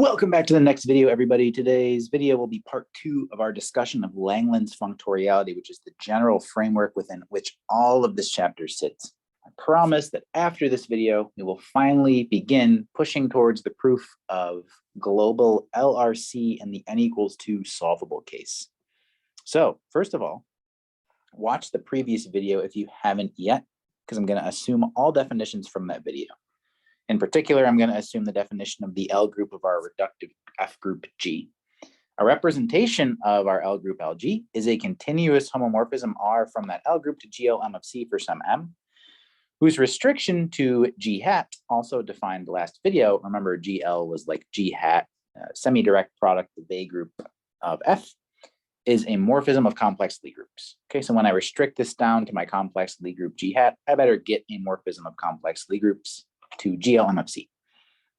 Welcome back to the next video, everybody. Today's video will be part 2 of our discussion of Langlands Functoriality, which is the general framework within which all of this chapter sits. I promise that after this video, we will finally begin pushing towards the proof of global LRC and the n=2 solvable case. So first of all, watch the previous video if you haven't yet, because I'm going to assume all definitions from that video. In particular, I'm going to assume the definition of the L group of our reductive F group G. A representation of our L group LG is a continuous homomorphism R from that L group to GLM of C for some M, whose restriction to G hat, also defined last video. Remember, GL was like G hat, semi-direct product of A group of F, is a morphism of complex Lie groups. Okay, so when I restrict this down to my complex Lie group G hat, I better get a morphism of complex Lie groups to GLM of C.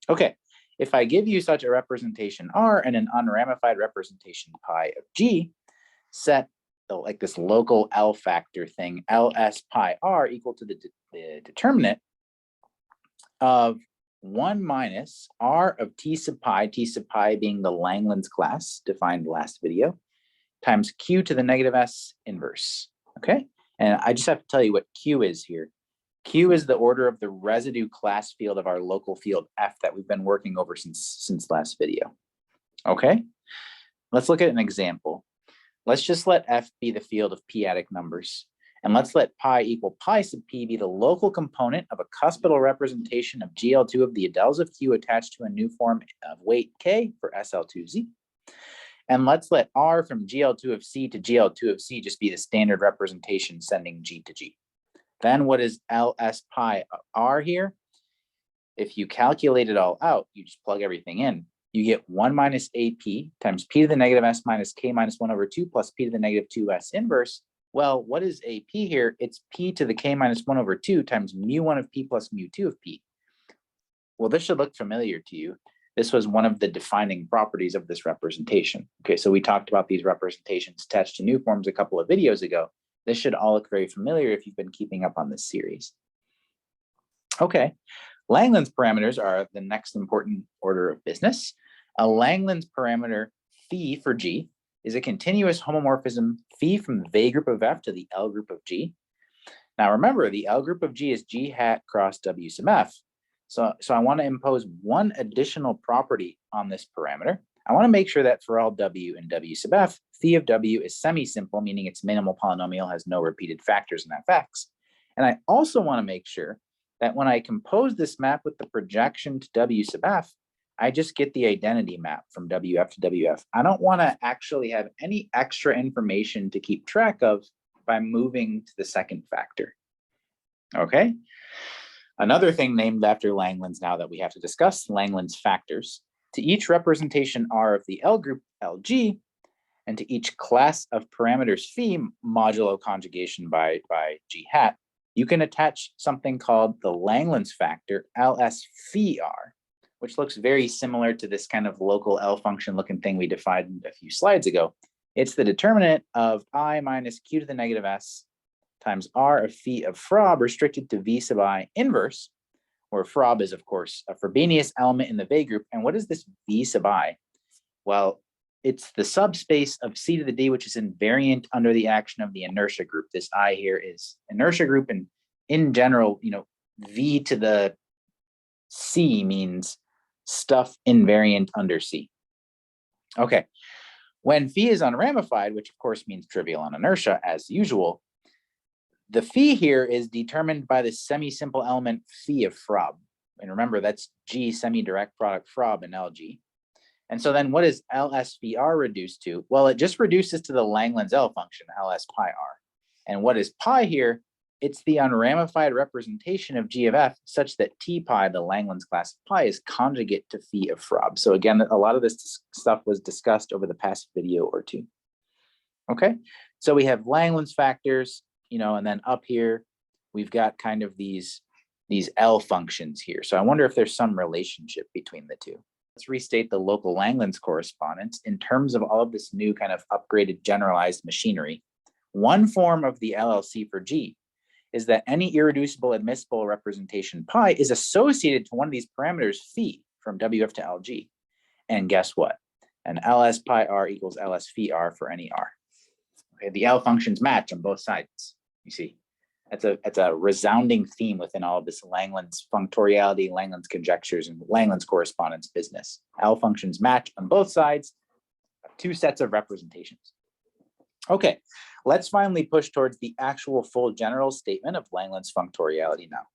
Okay, if I give you such a representation R and an unramified representation pi of G, set like this local L factor thing, LS pi R equal to the determinant of 1 minus R of T sub pi being the Langlands class defined last video, times Q to the negative S inverse. Okay, and I just have to tell you what Q is here. Q is the order of the residue class field of our local field F that we've been working over since last video. Okay, let's look at an example. Let's just let F be the field of p-adic numbers, and let's let pi equal pi sub p be the local component of a cuspidal representation of GL2 of the adels of Q attached to a new form of weight K for SL2Z. And let's let R from GL2 of C to GL2 of C just be the standard representation sending G to G. Then what is LS pi R here? If you calculate it all out, you just plug everything in. You get 1 minus AP times P to the negative S minus K minus 1 over 2 plus P to the negative 2S inverse. Well, what is AP here? It's P to the K minus 1 over 2 times mu1 of P plus mu2 of P. Well, this should look familiar to you. This was one of the defining properties of this representation. Okay, so we talked about these representations attached to new forms a couple of videos ago. This should all look very familiar if you've been keeping up on this series. Okay, Langlands parameters are the next important order of business. A Langlands parameter phi for G is a continuous homomorphism phi from the V group of F to the L group of G. Now remember, the L group of G is G hat cross W sub F. So I want to impose one additional property on this parameter. I want to make sure that for all W and W sub F, phi of W is semi-simple, meaning its minimal polynomial has no repeated factors in Fx. And I also want to make sure that when I compose this map with the projection to W sub F, I just get the identity map from WF to WF. I don't want to actually have any extra information to keep track of by moving to the second factor. Okay? Another thing named after Langlands now that we have to discuss, Langlands factors. To each representation R of the L group LG, and to each class of parameters phi modulo conjugation by G hat, you can attach something called the Langlands factor LS phi R, which looks very similar to this kind of local L function looking thing we defined a few slides ago. It's the determinant of I minus Q to the negative S times R of phi of Frob restricted to V sub I inverse, where Frob is, of course, a Frobenius element in the V group. And what is this V sub I? Well, it's the subspace of C to the D, which is invariant under the action of the inertia group. This I here is inertia group, and in general, V to the C means stuff invariant under C. Okay, when phi is unramified, which of course means trivial on inertia as usual, the phi here is determined by the semi-simple element phi of Frob. And remember, that's G semi-direct product Frob and LG. And so then what is LS phi R reduced to? Well, it just reduces to the Langlands L function, LS pi R. And what is pi here? It's the unramified representation of G of F such that T pi, the Langlands class of pi, is conjugate to phi of Frob. So again, a lot of this stuff was discussed over the past video or two. Okay, so we have Langlands factors, and then up here, we've got kind of these L functions here. So I wonder if there's some relationship between the two. Let's restate the local Langlands correspondence in terms of all of this new kind of upgraded generalized machinery. One form of the LLC for G is that any irreducible admissible representation pi is associated to one of these parameters phi from WF to LG. And guess what? And ls pi r equals ls phi r for any r. Okay, the L functions match on both sides. You see, that's a resounding theme within all of this Langlands functoriality, Langlands conjectures, and Langlands correspondence business. L functions match on both sides, two sets of representations. Okay, let's finally push towards the actual full general statement of Langlands functoriality now.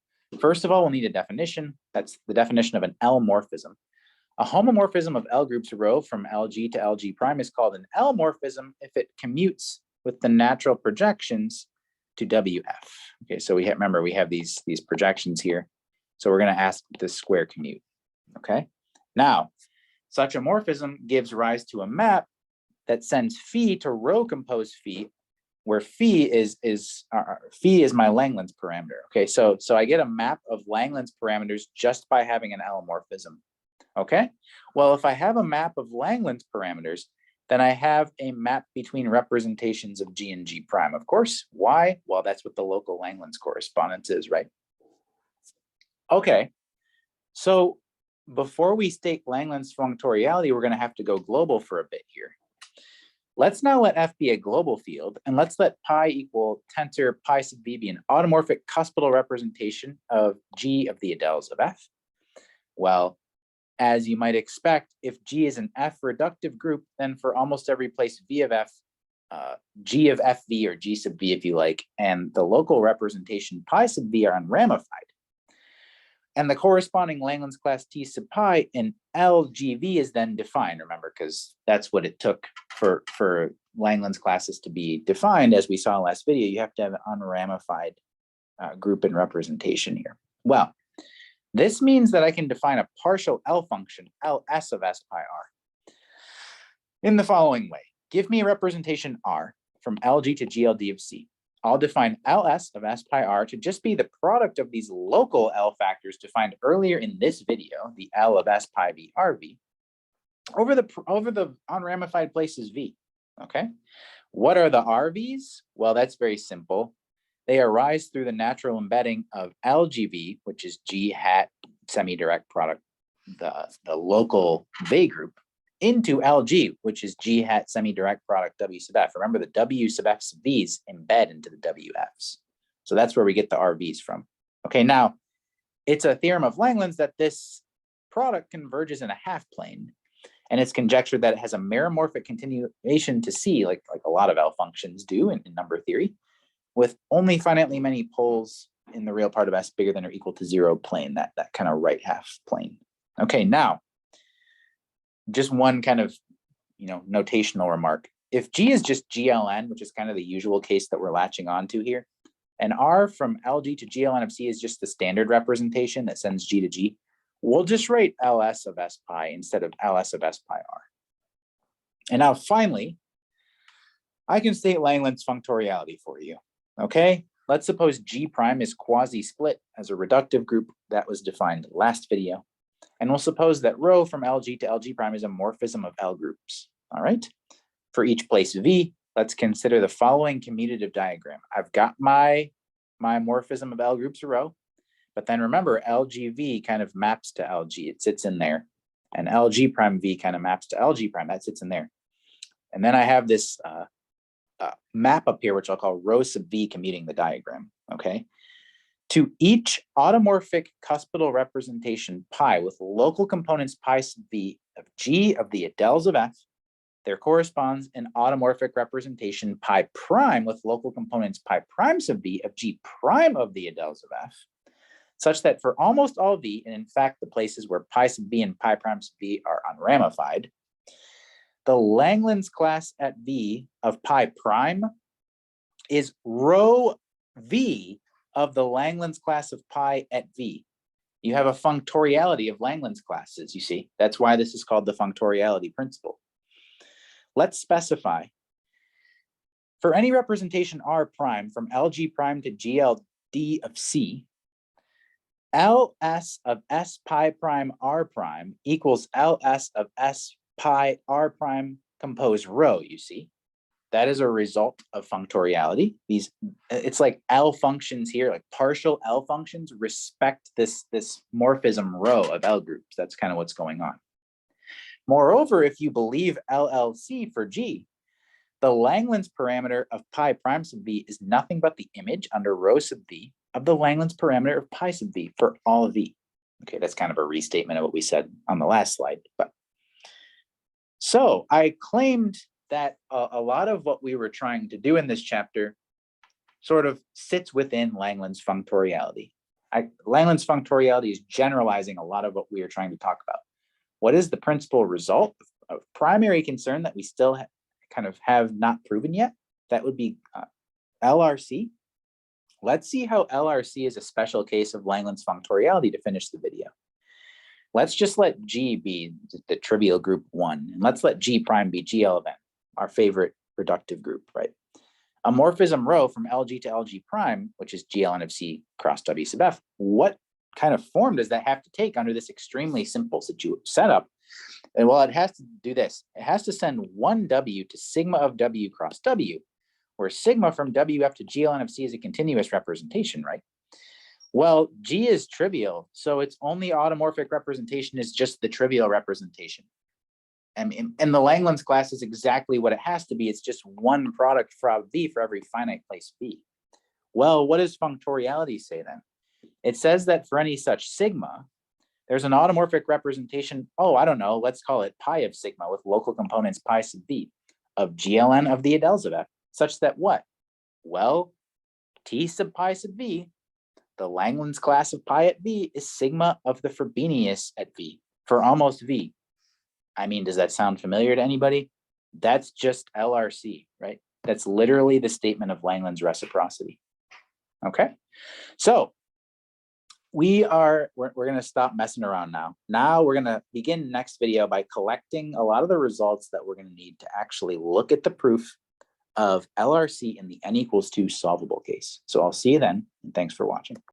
First of all, we'll need a definition. That's the definition of an L morphism. A homomorphism of L groups rho from LG to LG prime is called an L morphism if it commutes with the natural projections to WF. Okay, so remember we have these projections here. So we're going to ask this square commute. Okay, now such a morphism gives rise to a map that sends phi to rho composed phi, where phi is my Langlands parameter. Okay, so I get a map of Langlands parameters just by having an L morphism. Okay, well, if I have a map of Langlands parameters, then I have a map between representations of G and G prime. Of course, why? Well, that's what the local Langlands correspondence is, right? Okay, so before we state Langlands functoriality, we're going to have to go global for a bit here. Let's now let F be a global field, and let's let pi equal tensor pi sub v be an automorphic cuspidal representation of G of the adels of F. Well, as you might expect, if G is an F reductive group, then for almost every place V of F, G of FV or G sub V if you like, and the local representation pi sub V are unramified. And the corresponding Langlands class T sub pi in LGV is then defined, remember, because that's what it took for Langlands classes to be defined. As we saw in last video, you have to have an unramified group and representation here. Well, this means that I can define a partial L function, Ls of S pi r, in the following way. Give me a representation R from LG to GLD of C. I'll define Ls of S pi r to just be the product of these local L factors defined earlier in this video, the L of S pi v RV, over the unramified places V. Okay, what are the RVs? Well, that's very simple. They arise through the natural embedding of LGV, which is G hat semi-direct product, the local V group, into LG, which is G hat semi-direct product W sub F. Remember, the W sub F sub V's embed into the WFs. So that's where we get the RVs from. Okay, now it's a theorem of Langlands that this product converges in a half plane. And it's conjectured that it has a meromorphic continuation to C, like a lot of L functions do in number theory, with only finitely many poles in the real part of S bigger than or equal to 0 plane, that kind of right half plane. Okay, now, just one kind of, notational remark. If G is just GLN, which is kind of the usual case that we're latching onto here, and R from LG to GLN of C is just the standard representation that sends G to G, we'll just write LS of S pi instead of LS of S pi R. And now finally, I can state Langlands functoriality for you. Okay, let's suppose G prime is quasi-split as a reductive group that was defined last video. And we'll suppose that rho from LG to LG prime is a morphism of L groups. All right, for each place V, let's consider the following commutative diagram. I've got my morphism of L groups rho, but then remember LGV kind of maps to LG, it sits in there. And LG prime V kind of maps to LG prime, that sits in there. And then I have this map up here, which I'll call rho sub V commuting the diagram, okay? To each automorphic cuspidal representation pi with local components pi sub V of G of the adels of F, there corresponds an automorphic representation pi prime with local components pi prime sub V of G prime of the adels of F, such that for almost all V, and in fact the places where pi sub V and pi prime sub V are unramified, the Langlands class at V of pi prime is rho V of the Langlands class of pi at V. You have a functoriality of Langlands classes, you see. That's why this is called the functoriality principle. Let's specify. For any representation R prime from LG prime to GLD of C, LS of S pi prime R prime equals LS of S pi R prime compose rho, you see. That is a result of functoriality. It's like L functions here, like partial L functions respect this morphism rho of L groups. That's kind of what's going on. Moreover, if you believe LLC for G, the Langlands parameter of pi prime sub v is nothing but the image under rho sub v of the Langlands parameter of pi sub v for all v. Okay, that's kind of a restatement of what we said on the last slide. But so I claimed that a lot of what we were trying to do in this chapter sort of sits within Langlands functoriality. Langlands functoriality is generalizing a lot of what we are trying to talk about. What is the principal result of primary concern that we still kind of have not proven yet? That would be LRC. Let's see how LRC is a special case of Langlands functoriality to finish the video. Let's just let G be the trivial group 1, and let's let G prime be GL of n, our favorite reductive group, right? A morphism rho from LG to LG prime, which is GLN of C cross W sub F. What kind of form does that have to take under this extremely simple setup? And well, it has to do this. It has to send one W to sigma of W cross W, where sigma from WF to GLN of C is a continuous representation, right? Well, G is trivial, so its only automorphic representation is just the trivial representation. And the Langlands class is exactly what it has to be. It's just one product from V for every finite place V. Well, what does functoriality say then? It says that for any such sigma, there's an automorphic representation, oh, I don't know, let's call it pi of sigma with local components pi sub V of GLN of the Adels of F, such that what? Well, T sub pi sub V, the Langlands class of pi at V is sigma of the Frobenius at V for almost V. I mean, does that sound familiar to anybody? That's just LRC, right? That's literally the statement of Langlands reciprocity. Okay, so we're going to stop messing around now. Now we're going to begin next video by collecting a lot of the results that we're going to need to actually look at the proof of LRC in the n equals 2 solvable case. So I'll see you then, and thanks for watching.